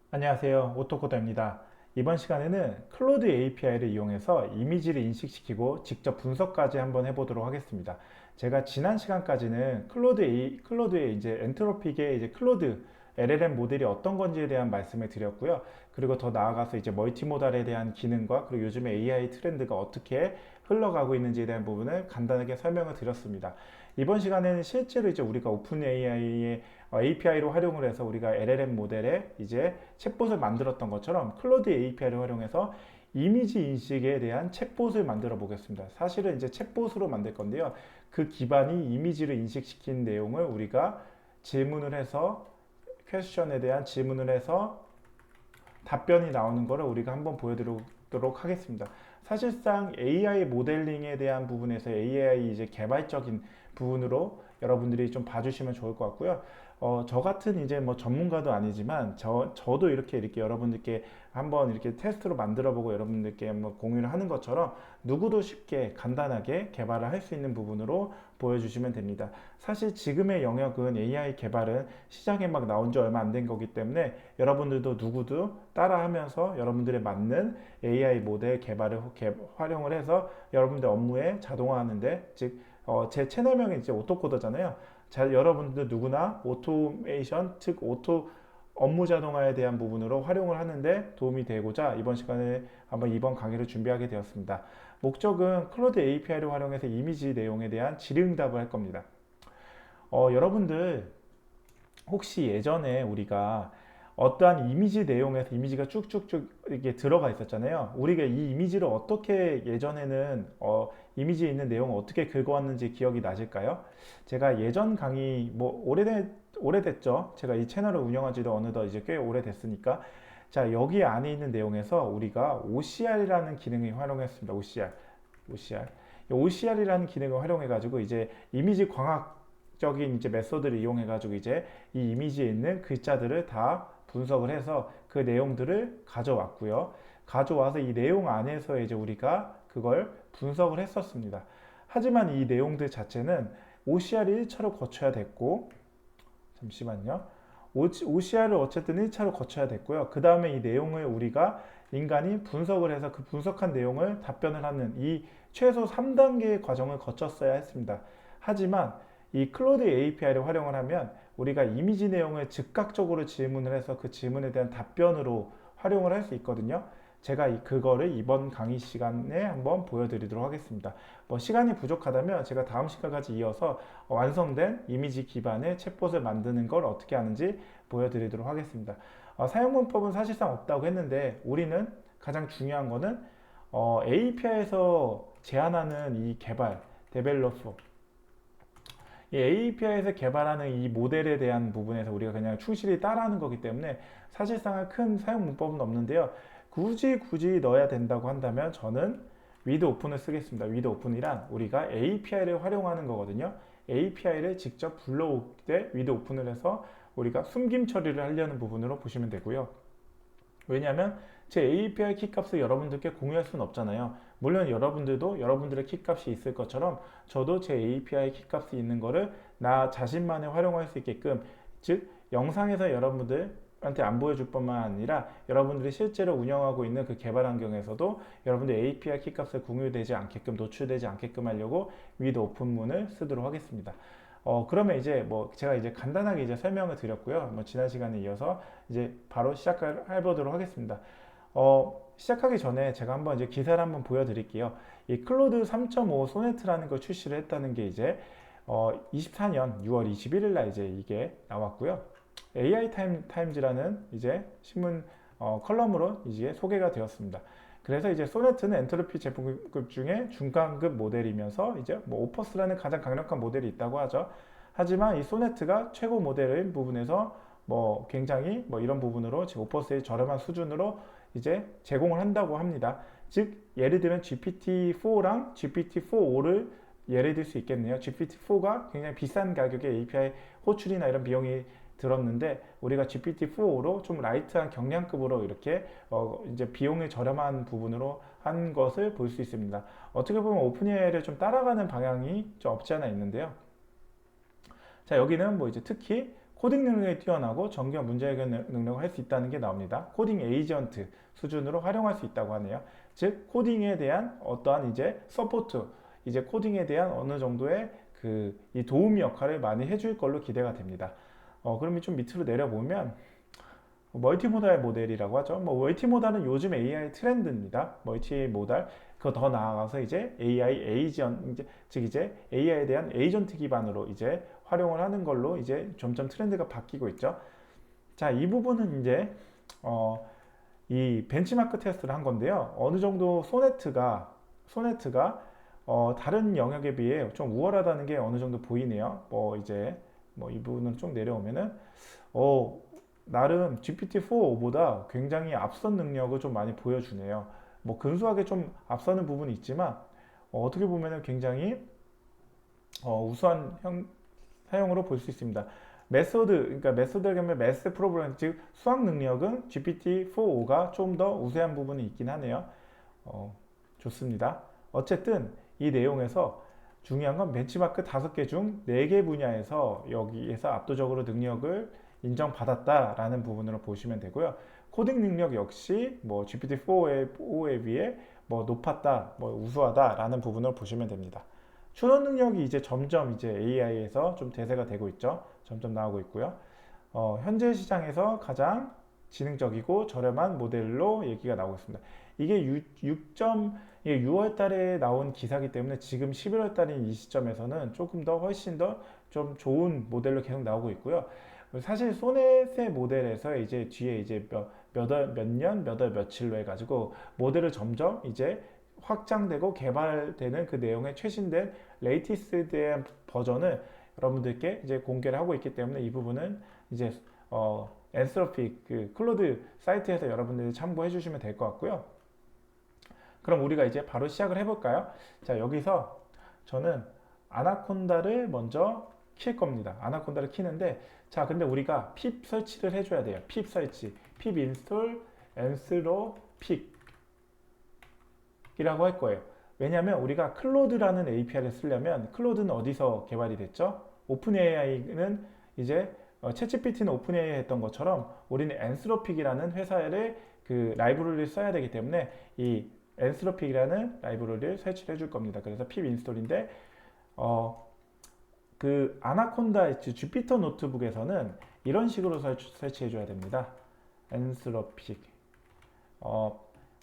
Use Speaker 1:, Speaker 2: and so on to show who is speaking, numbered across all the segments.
Speaker 1: 안녕하세요. 오토코더입니다. 이번 시간에는 클로드 API를 이용해서 이미지를 인식시키고 직접 분석까지 한번 해보도록 하겠습니다. 제가 지난 시간까지는 클로드의 이제 엔트로픽의 이제 클로드 LLM 모델이 어떤 건지에 대한 말씀을 드렸고요. 그리고 더 나아가서 이제 멀티모달에 대한 기능과 그리고 요즘에 AI 트렌드가 어떻게 흘러가고 있는지에 대한 부분을 간단하게 설명을 드렸습니다. 이번 시간에는 실제로 이제 우리가 오픈 AI의 API로 활용을 해서 우리가 LLM 모델에 이제 챗봇을 만들었던 것처럼 클로드 API를 활용해서 이미지 인식에 대한 챗봇을 만들어 보겠습니다. 사실은 이제 챗봇으로 만들 건데요. 그 기반이 이미지를 인식시킨 내용을 우리가 질문을 해서 퀘스천에 대한 질문을 해서 답변이 나오는 거를 우리가 한번 보여드리도록 하겠습니다. 사실상 AI 모델링에 대한 부분에서 AI 이제 개발적인 부분으로 여러분들이 좀 봐주시면 좋을 것 같고요. 저 같은 이제 뭐 전문가도 아니지만 저도 이렇게 여러분들께 한번 이렇게 테스트로 만들어 보고 여러분들께 뭐 공유를 하는 것처럼 누구도 쉽게 간단하게 개발을 할 수 있는 부분으로 보여주시면 됩니다. 사실 지금의 영역은 AI 개발은 시장에 막 나온 지 얼마 안 된 거기 때문에 여러분들도 누구도 따라하면서 여러분들에 맞는 AI 모델 개발을 활용을 해서 여러분들 업무에 자동화하는데 제 채널명이 이제 오토코더잖아요. 여러분들 누구나 오토메이션, 즉 오토 업무 자동화에 대한 부분으로 활용을 하는데 도움이 되고자 이번 시간에 한번 이번 강의를 준비하게 되었습니다. 목적은 클로드 API를 활용해서 이미지 내용에 대한 질의응답을 할 겁니다. 여러분들 혹시 예전에 우리가 어떠한 이미지 내용에서 이미지가 쭉쭉쭉 이렇게 들어가 있었잖아요. 우리가 이 이미지를 어떻게 예전에는 이미지에 있는 내용을 어떻게 긁어왔는지 기억이 나실까요? 제가 예전 강의 뭐 오래됐죠. 제가 이 채널을 운영한 지도 어느덧 이제 꽤 오래됐으니까. 자, 여기 안에 있는 내용에서 우리가 OCR이라는 기능을 활용했습니다. OCR. OCR이라는 기능을 활용해 가지고 이제 이미지 광학적인 이제 메소드를 이용해 가지고 이제 이 이미지에 있는 글자들을 다 분석을 해서 그 내용들을 가져왔고요. 가져와서 이 내용 안에서 이제 우리가 그걸 분석을 했었습니다. 하지만 이 내용들 자체는 OCR을 1차로 거쳐야 됐고, 잠시만요. OCR을 어쨌든 1차로 거쳐야 됐고요. 그 다음에 이 내용을 우리가 인간이 분석을 해서 그 분석한 내용을 답변을 하는 이 최소 3단계의 과정을 거쳤어야 했습니다. 하지만 이 클로드 API를 활용을 하면 우리가 이미지 내용을 즉각적으로 질문을 해서 그 질문에 대한 답변으로 활용을 할 수 있거든요. 제가 그거를 이번 강의 시간에 한번 보여드리도록 하겠습니다. 뭐 시간이 부족하다면 제가 다음 시간까지 이어서 완성된 이미지 기반의 챗봇을 만드는 걸 어떻게 하는지 보여드리도록 하겠습니다. 사용 문법은 사실상 없다고 했는데 우리는 가장 중요한 거는 API에서 제한하는 이 개발, 데벨로퍼, 이 API에서 개발하는 이 모델에 대한 부분에서 우리가 그냥 충실히 따라하는 거기 때문에 사실상 큰 사용 문법은 없는데요. 굳이 넣어야 된다고 한다면 저는 with open을 쓰겠습니다. with open이란 우리가 API를 활용하는 거거든요. API를 직접 불러올 때 with open을 해서 우리가 숨김 처리를 하려는 부분으로 보시면 되고요. 왜냐하면 제 API 키값을 여러분들께 공유할 수는 없잖아요. 물론 여러분들도 여러분들의 키값이 있을 것처럼 저도 제 API 키값이 있는 거를 나 자신만에 활용할 수 있게끔, 즉 영상에서 여러분들한테 안 보여줄 뿐만 아니라 여러분들이 실제로 운영하고 있는 그 개발 환경에서도 여러분들 API 키값을 공유되지 않게끔, 노출되지 않게끔 하려고 with 오픈문을 쓰도록 하겠습니다. 그러면 이제 뭐 제가 이제 간단하게 이제 설명을 드렸고요. 뭐 지난 시간에 이어서 이제 바로 시작을 해보도록 하겠습니다. 시작하기 전에 제가 한번 이제 기사를 한번 보여드릴게요. 이 클로드 3.5 소네트라는 걸 출시를 했다는 게 이제 24년 6월 21일 날 이제 이게 나왔고요. AI 타임즈라는 이제 신문 컬럼으로 이제 소개가 되었습니다. 그래서 이제 소네트는 엔트로피 제품급 중에 중간급 모델이면서 이제 뭐 오퍼스라는 가장 강력한 모델이 있다고 하죠. 하지만 이 소네트가 최고 모델인 부분에서 뭐 굉장히 뭐 이런 부분으로 지금 오퍼스의 저렴한 수준으로 이제 제공을 한다고 합니다. 즉 예를 들면 GPT-4랑 GPT-4.5를 예를 들 수 있겠네요. GPT-4가 굉장히 비싼 가격의 API 호출이나 이런 비용이 들었는데 우리가 GPT-4로 좀 라이트한 경량급으로 이렇게 이제 비용이 저렴한 부분으로 한 것을 볼 수 있습니다. 어떻게 보면 오픈AI를 좀 따라가는 방향이 좀 없지 않아 있는데요. 자, 여기는 뭐 이제 특히 코딩 능력이 뛰어나고 정교한 문제 해결 능력을 할 수 있다는 게 나옵니다. 코딩 에이전트 수준으로 활용할 수 있다고 하네요. 즉 코딩에 대한 어떠한 이제 서포트, 이제 코딩에 대한 어느 정도의 이 도우미 역할을 많이 해줄 걸로 기대가 됩니다. 그러면 좀 밑으로 내려보면 멀티모달 모델이라고 하죠. 멀티모달은 요즘 AI 트렌드입니다. 멀티모달. 그거 더 나아가서 이제 AI 에이전, 즉 이제 AI에 대한 에이전트 기반으로 이제 활용을 하는 걸로 이제 점점 트렌드가 바뀌고 있죠. 자, 이 부분은 이제 이 벤치마크 테스트를 한 건데요. 어느 정도 소네트가 다른 영역에 비해 좀 우월하다는 게 어느 정도 보이네요. 이 부분은 좀 내려오면은 나름 GPT-4보다 굉장히 앞선 능력을 좀 많이 보여주네요. 근소하게 좀 앞서는 부분이 있지만 어떻게 보면은 굉장히 우수한 사용으로 볼 수 있습니다. 그러니까 메소드를 보면 매스 프로그램, 즉 수학 능력은 GPT-4.5가 좀 더 우세한 부분이 있긴 하네요. 좋습니다. 어쨌든 이 내용에서 중요한 건 벤치마크 5개 중 4개 분야에서 여기에서 압도적으로 능력을 인정받았다라는 부분으로 보시면 되고요. 코딩 능력 역시 GPT-4에 비해 높았다, 우수하다라는 부분을 보시면 됩니다. 추론 능력이 이제 점점 이제 AI에서 좀 대세가 되고 있죠. 점점 나오고 있고요. 현재 시장에서 가장 지능적이고 저렴한 모델로 얘기가 나오고 있습니다. 이게 6월 달에 나온 기사이기 때문에 지금 11월 달인 이 시점에서는 조금 더 훨씬 더 좀 좋은 모델로 계속 나오고 있고요. 사실 소넷의 모델에서 이제 뒤에 이제 몇 년, 몇 월, 며칠로 해가지고 모델을 점점 이제 확장되고 개발되는 그 내용의 최신된 레이티스트에 대한 버전을 여러분들께 이제 공개를 하고 있기 때문에 이 부분은 이제 엔스로픽 클로드 사이트에서 여러분들이 참고해 주시면 될 것 같고요. 그럼 우리가 이제 바로 시작을 해볼까요? 자, 여기서 저는 아나콘다를 먼저 킬 겁니다. 아나콘다를 키는데, 자, 근데 우리가 핍 설치를 해줘야 돼요. 핍 설치, 핍 인스톨 엔스로픽 이라고 할 거예요. 왜냐하면 우리가 클로드라는 API를 쓰려면, 클로드는 어디서 개발이 됐죠? 오픈 AI는 이제 챗GPT는 오픈 AI 했던 것처럼 우리는 엔스로픽이라는 회사의 그 라이브러리를 써야 되기 때문에 이 엔스로픽이라는 라이브러리를 설치를 해줄 겁니다. 그래서 핍 인스톨인데 그 아나콘다 주피터 노트북에서는 이런 식으로 설치해 줘야 됩니다. 엔스로픽.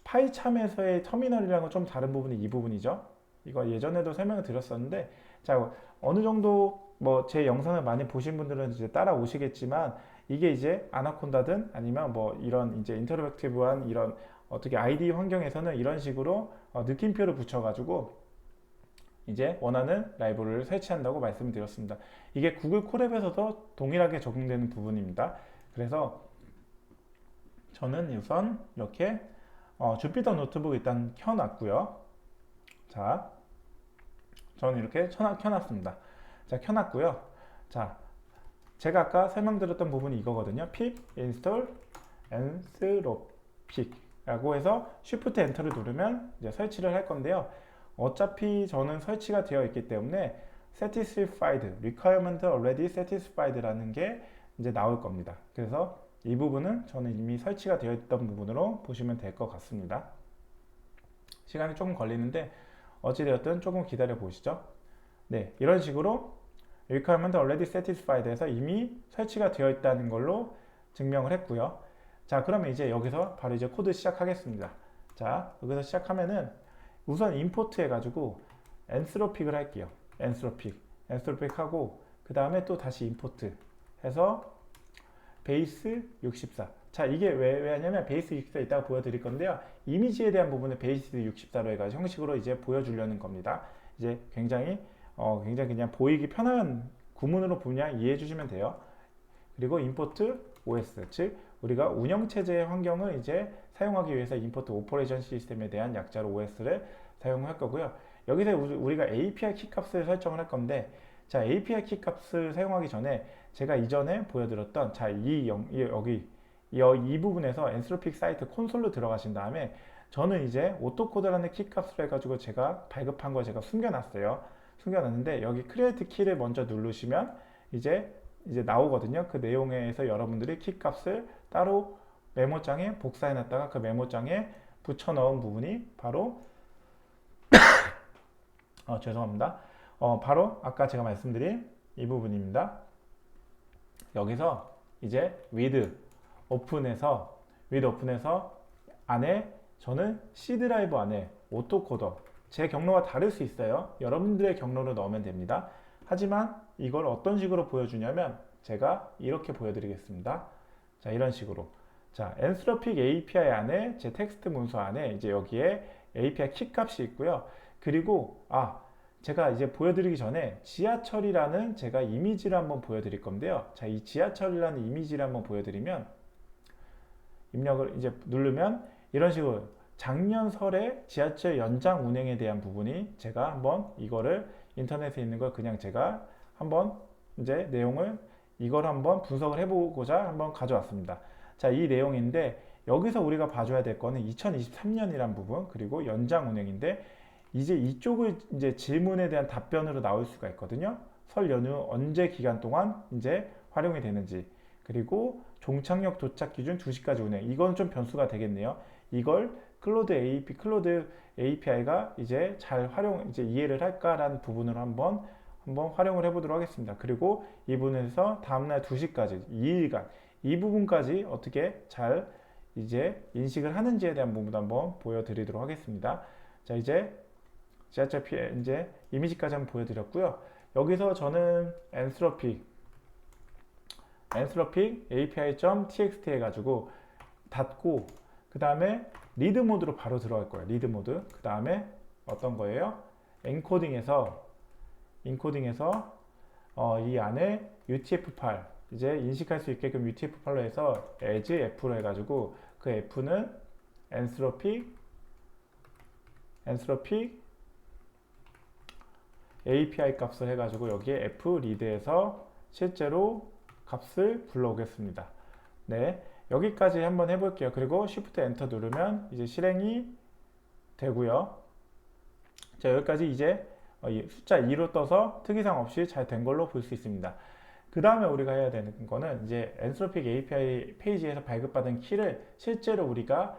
Speaker 1: 파이참에서의 터미널이랑은 좀 다른 부분이 이 부분이죠. 이거 예전에도 설명을 드렸었는데, 자, 어느 정도 제 영상을 많이 보신 분들은 이제 따라오시겠지만, 이게 이제 아나콘다든 아니면 이런 이제 인터랙티브한 이런 어떻게 IDE 환경에서는 이런 식으로 느낌표를 붙여가지고 이제 원하는 라이브러리를 설치한다고 말씀드렸습니다. 이게 구글 콜앱에서도 동일하게 적용되는 부분입니다. 그래서 저는 우선 이렇게 주피터 노트북 일단 켜놨고요. 자, 저는 이렇게 켜놨습니다. 자, 켜놨고요. 자, 제가 아까 설명드렸던 부분이 이거거든요. pip install entropic 라고 해서 Shift 엔터를 누르면 이제 설치를 할 건데요. 어차피 저는 설치가 되어 있기 때문에 satisfied, requirement already satisfied 라는 게 이제 나올 겁니다. 그래서 이 부분은 저는 이미 설치가 되어 있던 부분으로 보시면 될 것 같습니다. 시간이 조금 걸리는데 어찌되었든 조금 기다려 보시죠. 네, 이런 식으로 requirement already satisfied 해서 이미 설치가 되어 있다는 걸로 증명을 했고요. 자, 그러면 이제 여기서 바로 이제 코드 시작하겠습니다. 자, 여기서 시작하면은 우선 임포트 해가지고 엔스로픽을 할게요. 엔스로픽 하고 그 다음에 또 다시 임포트 해서 베이스 64. 자, 이게 왜 하냐면 베이스 64 이따가 보여드릴 건데요. 이미지에 대한 부분을 베이스 64로 해가지고 형식으로 이제 보여주려는 겁니다. 이제 굉장히 그냥 보이기 편한 구문으로 그냥 이해해 주시면 돼요. 그리고 임포트 OS, 즉 우리가 운영체제 환경을 이제 사용하기 위해서 임포트 오퍼레이션 시스템에 대한 약자로 OS를 사용할 거고요. 여기서 우리가 API 키값을 설정을 할 건데, 자, API 키값을 사용하기 전에 제가 이전에 보여드렸던 자, 이 부분에서 엔스로픽 사이트 콘솔로 들어가신 다음에 저는 이제 오토코드라는 키값을 해가지고 제가 발급한 거 제가 숨겨놨어요. 숨겨놨는데 여기 크리에이트 키를 먼저 누르시면 이제 이제 나오거든요. 그 내용에서 여러분들이 키 값을 따로 메모장에 복사해 놨다가 그 메모장에 붙여 넣은 부분이 바로 죄송합니다. 바로 아까 제가 말씀드린 이 부분입니다. 여기서 이제 with 오픈해서 안에 저는 C 드라이브 안에 오토코더 제 경로와 다를 수 있어요. 여러분들의 경로를 넣으면 됩니다. 하지만 이걸 어떤 식으로 보여주냐면 제가 이렇게 보여드리겠습니다. 자, 이런 식으로. 자, 엔스로픽 API 안에 제 텍스트 문서 안에 이제 여기에 API 키 값이 있고요. 그리고 제가 이제 보여드리기 전에 지하철이라는 제가 이미지를 한번 보여드릴 건데요. 자, 이 지하철이라는 이미지를 한번 보여드리면 입력을 이제 누르면 이런 식으로 작년 설에 지하철 연장 운행에 대한 부분이 제가 한번 이거를 인터넷에 있는 걸 그냥 제가 한번 이제 내용을 이걸 한번 분석을 해보고자 한번 가져왔습니다. 자, 이 내용인데 여기서 우리가 봐줘야 될 거는 2023년이란 부분 그리고 연장 운행인데 이제 이쪽을 이제 질문에 대한 답변으로 나올 수가 있거든요. 설 연휴 언제 기간 동안 이제 활용이 되는지 그리고 종착역 도착 기준 2시까지 운행 이건 좀 변수가 되겠네요. 이걸 클로드 API가 이제 잘 이제 이해를 할까라는 부분을 한번 활용을 해보도록 하겠습니다. 그리고 이 부분에서 다음날 2시까지 2일간 이 부분까지 어떻게 잘 이제 인식을 하는지에 대한 부분도 한번 보여드리도록 하겠습니다. 자, 이제 지하철 피해 이제 이미지까지 한번 보여드렸고요. 여기서 저는 엔스로픽 API.txt 해가지고 닫고 그 다음에 리드 모드로 바로 들어갈 거예요. 리드 모드. 그 다음에 어떤 거예요? 인코딩해서 이 안에 UTF-8 이제 인식할 수 있게끔 UTF-8로 해서 as f로 해가지고 그 f는 엔스로픽 API 값을 해가지고 여기에 f 리드에서 실제로 값을 불러오겠습니다. 네, 여기까지 한번 해볼게요. 그리고 Shift Enter 누르면 이제 실행이 되고요. 자, 여기까지 이제 숫자 2로 떠서 특이사항 없이 잘 된 걸로 볼 수 있습니다. 그 다음에 우리가 해야 되는 거는 이제 엔스로픽 API 페이지에서 발급받은 키를 실제로 우리가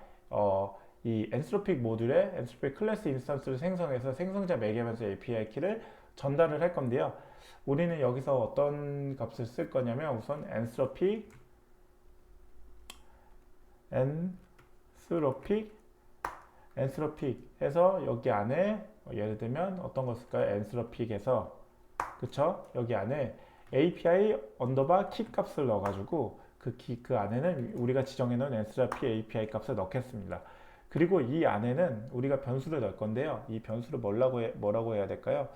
Speaker 1: 이 엔스로픽 모듈에 엔스로픽 클래스 인스턴스를 생성해서 생성자 매개변수 API 키를 전달을 할 건데요. 우리는 여기서 어떤 값을 쓸 거냐면 우선 엔스로픽 해서 여기 안에 예를 들면 어떤 거 쓸까요? 엔스로픽에서 그쵸? 여기 안에 API 언더바 키 값을 넣어가지고 그 안에는 우리가 지정해 놓은 엔스로픽 API 값을 넣겠습니다. 그리고 이 안에는 우리가 변수를 넣을 건데요. 이 변수를 뭐라고 해야 될까요?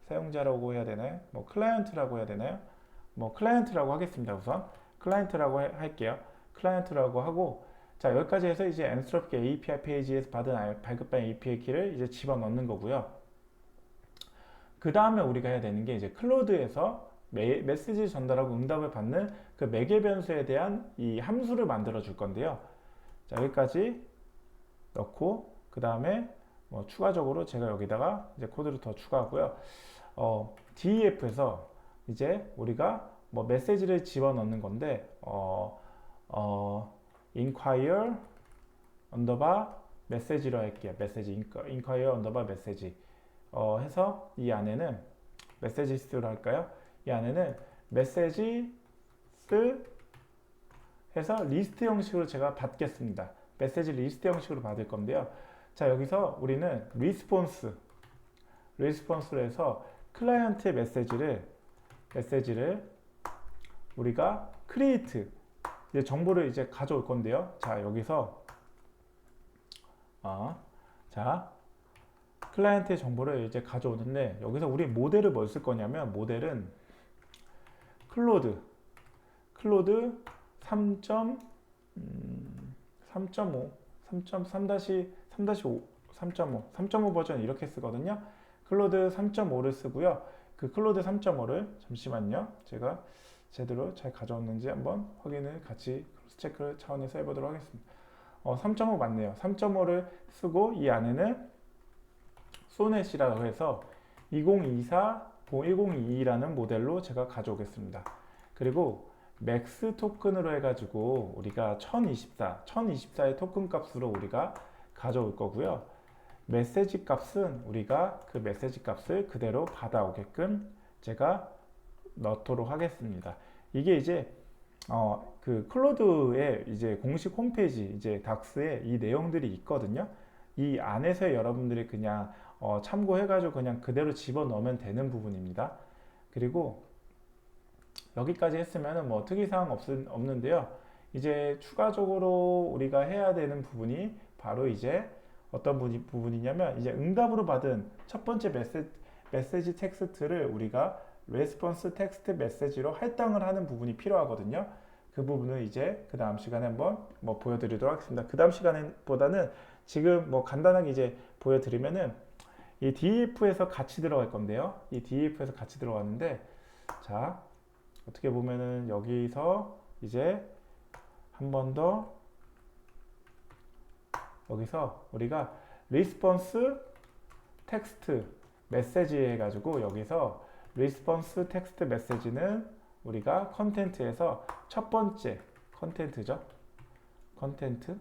Speaker 1: 사용자라고 해야 되나요? 뭐 클라이언트라고 해야 되나요? 뭐 클라이언트라고 하겠습니다. 우선 클라이언트라고 할게요. 클라이언트라고 하고 자, 여기까지 해서 이제 엔스로픽 API 페이지에서 발급받은 API 키를 이제 집어넣는 거고요. 그 다음에 우리가 해야 되는 게 이제 클로드에서 메시지 전달하고 응답을 받는 그 매개 변수에 대한 이 함수를 만들어 줄 건데요. 자, 여기까지 넣고 그 다음에 뭐 추가적으로 제가 여기다가 이제 코드를 더 추가하고요. DEF에서 이제 우리가 뭐 메시지를 집어넣는 건데 inquire 언더바 메시지로 할게요. inquire 언더바 메시지 해서 이 안에는 메시지스로 할까요? 이 안에는 메시지스 해서 리스트 형식으로 제가 받겠습니다. 메시지 리스트 형식으로 받을 건데요. 자, 여기서 우리는 리스폰스로 해서 클라이언트의 메시지를 우리가 create 이제 정보를 이제 가져올 건데요. 자, 여기서 자, 클라이언트의 정보를 이제 가져오는데 여기서 우리 모델을 뭘 쓸 거냐면 모델은 클로드 3.5 버전 이렇게 쓰거든요. 클로드 3.5를 쓰고요. 그 클로드 3.5를 잠시만요. 제가 제대로 잘 가져왔는지 한번 확인을 같이 크로스 체크 차원에서 해보도록 하겠습니다. 3.5 맞네요. 3.5를 쓰고 이 안에는 소넷이라고 해서 2024 1022라는 모델로 제가 가져오겠습니다. 그리고 맥스 토큰으로 해가지고 우리가 1024의 토큰 값으로 우리가 가져올 거고요. 메시지 값은 우리가 그 메시지 값을 그대로 받아오게끔 제가 넣도록 하겠습니다. 이게 이제 그 클로드의 이제 공식 홈페이지 이제 닥스에 이 내용들이 있거든요. 이 안에서 여러분들이 그냥 참고해가지고 그냥 그대로 집어넣으면 되는 부분입니다. 그리고 여기까지 했으면 뭐 특이사항 없는데요. 이제 추가적으로 우리가 해야 되는 부분이 바로 이제 어떤 부분이냐면 이제 응답으로 받은 첫 번째 메시지 텍스트를 우리가 레스폰스 텍스트 메시지로 할당을 하는 부분이 필요하거든요. 그 부분은 이제 그 다음 시간에 한번 뭐 보여드리도록 하겠습니다. 그 다음 시간보다는 지금 뭐 간단하게 이제 보여드리면은 이 DEF에서 같이 들어갈 건데요. 이 DEF에서 같이 들어갔는데 자 어떻게 보면은 여기서 이제 한 번 더 여기서 우리가 리스폰스 텍스트 메시지 해가지고 여기서 리스폰스 텍스트 메시지는 우리가 컨텐트에서 첫 번째 컨텐트죠. 컨텐트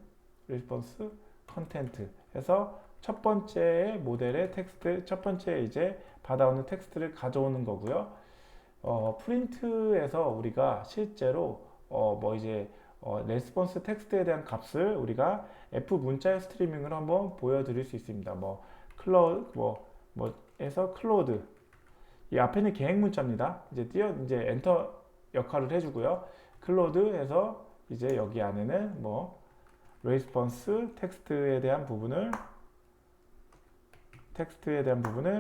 Speaker 1: 리스폰스 컨텐트 해서 첫 번째 모델의 텍스트 첫 번째 이제 받아오는 텍스트를 가져오는 거고요. 프린트에서 우리가 실제로 뭐 이제 레스폰스 텍스트에 대한 값을 우리가 F 문자의 스트리밍을 한번 보여드릴 수 있습니다. 뭐 해서 클로드 이 앞에는 계획 문자입니다. 이제 엔터 역할을 해주고요. 클로드 해서 이제 여기 안에는 뭐 레스폰스 텍스트에 대한 부분을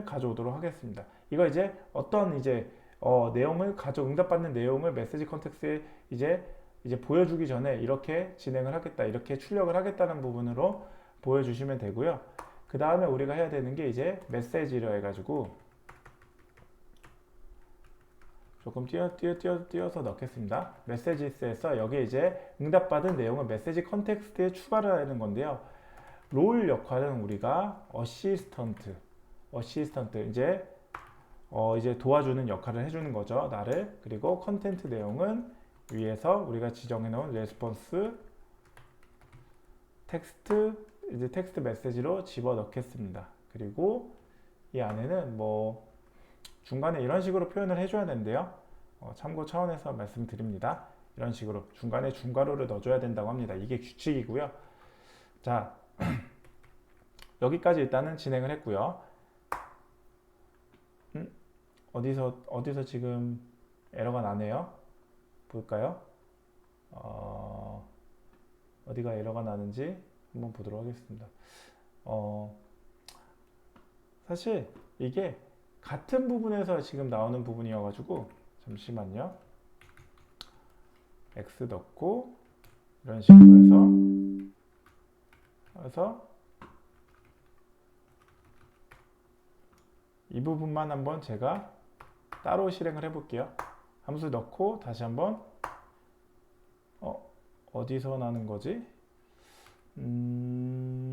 Speaker 1: 가져오도록 하겠습니다. 이거 이제 어떤 이제 내용을 응답받는 내용을 메시지 컨텍스트에 이제 보여주기 전에 이렇게 진행을 하겠다, 이렇게 출력을 하겠다는 부분으로 보여주시면 되고요. 그 다음에 우리가 해야 되는 게 이제 메시지로 해가지고 조금 띄어서 넣겠습니다. 메시지스에서 여기에 이제 응답받은 내용을 메시지 컨텍스트에 추가를 하는 건데요. 롤 역할은 우리가 어시스턴트 이제 도와주는 역할을 해주는 거죠. 나를. 그리고 컨텐트 내용은 위에서 우리가 지정해 놓은 레스폰스 텍스트 메시지로 집어 넣겠습니다. 그리고 이 안에는 뭐 중간에 이런 식으로 표현을 해줘야 되는데요. 참고 차원에서 말씀드립니다. 이런 식으로 중간에 중괄호를 넣어줘야 된다고 합니다. 이게 규칙이고요. 자, 여기까지 일단은 진행을 했고요. 어디서 지금 에러가 나네요. 볼까요? 어디가 에러가 나는지 한번 보도록 하겠습니다. 사실 이게 같은 부분에서 지금 나오는 부분이어가지고 잠시만요. X 넣고 이런 식으로 해서 이 부분만 한번 제가 따로 실행을 해볼게요. 함수 넣고 다시 한번 어디서 나는 거지?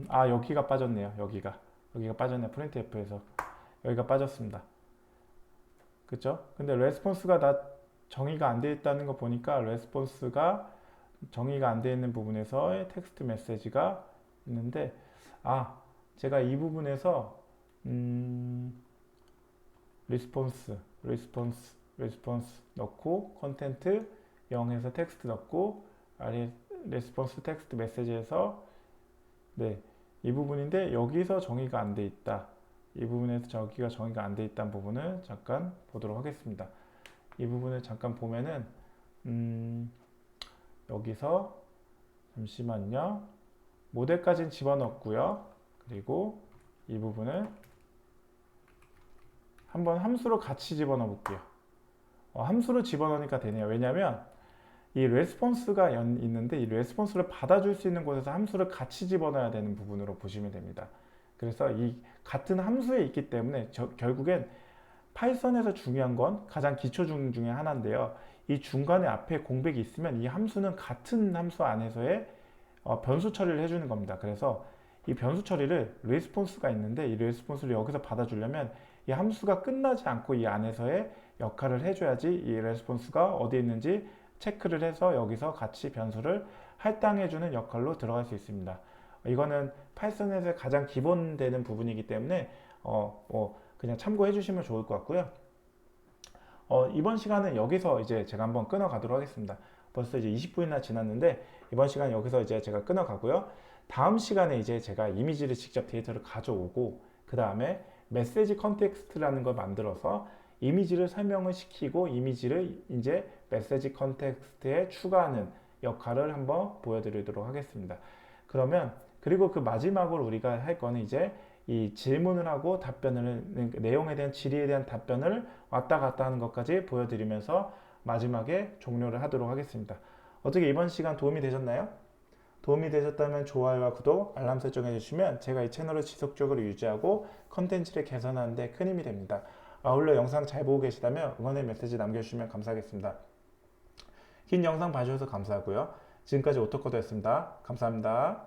Speaker 1: 여기가 빠졌네요. 여기가 빠졌네요. 프린트F에서 여기가 빠졌습니다. 그쵸? 근데 레스폰스가 다 정의가 안 되어 있다는 거 보니까 레스폰스가 정의가 안 되어 있는 부분에서의 텍스트 메시지가 있는데 제가 이 부분에서 리스폰스 넣고 컨텐트 0에서 텍스트 넣고 레스폰스 텍스트 메시지에서 이 부분인데 여기서 정의가 안 돼 있다. 이 부분에서 저기가 정의가 안 돼 있다는 부분을 잠깐 보도록 하겠습니다. 이 부분을 잠깐 보면은 여기서 잠시만요. 모델까지는 집어넣었고요. 그리고 이 부분을 한번 함수로 같이 집어넣어 볼게요. 함수로 집어넣으니까 되네요. 왜냐하면 이 레스폰스가 있는데 이 레스폰스를 받아줄 수 있는 곳에서 함수를 같이 집어넣어야 되는 부분으로 보시면 됩니다. 그래서 이 같은 함수에 있기 때문에 결국엔 파이썬에서 중요한 건 가장 기초 중에 하나인데요. 이 중간에 앞에 공백이 있으면 이 함수는 같은 함수 안에서의 변수 처리를 해주는 겁니다. 그래서 이 변수 처리를 레스폰스가 있는데 이 레스폰스를 여기서 받아주려면 이 함수가 끝나지 않고 이 안에서의 역할을 해줘야지 이 레스폰스가 어디에 있는지 체크를 해서 여기서 같이 변수를 할당해주는 역할로 들어갈 수 있습니다. 이거는 파이썬에서 가장 기본되는 부분이기 때문에 그냥 참고해 주시면 좋을 것 같고요. 이번 시간은 여기서 이제 제가 한번 끊어 가도록 하겠습니다. 벌써 이제 20분이나 지났는데 이번 시간 여기서 이제 제가 끊어 가고요. 다음 시간에 이제 제가 이미지를 직접 데이터를 가져오고 그 다음에 메시지 컨텍스트라는 걸 만들어서 이미지를 설명을 시키고 이미지를 이제 메시지 컨텍스트에 추가하는 역할을 한번 보여드리도록 하겠습니다. 그러면 그리고 그 마지막으로 우리가 할 거는 이제 이 질문을 하고 답변을 내용에 대한 질의에 대한 답변을 왔다 갔다 하는 것까지 보여드리면서 마지막에 종료를 하도록 하겠습니다. 어떻게 이번 시간 도움이 되셨나요? 도움이 되셨다면 좋아요와 구독, 알람 설정해 주시면 제가 이 채널을 지속적으로 유지하고 컨텐츠를 개선하는 데 큰 힘이 됩니다. 아울러 영상 잘 보고 계시다면 응원의 메시지 남겨주시면 감사하겠습니다. 긴 영상 봐주셔서 감사하고요. 지금까지 오토커드였습니다. 감사합니다.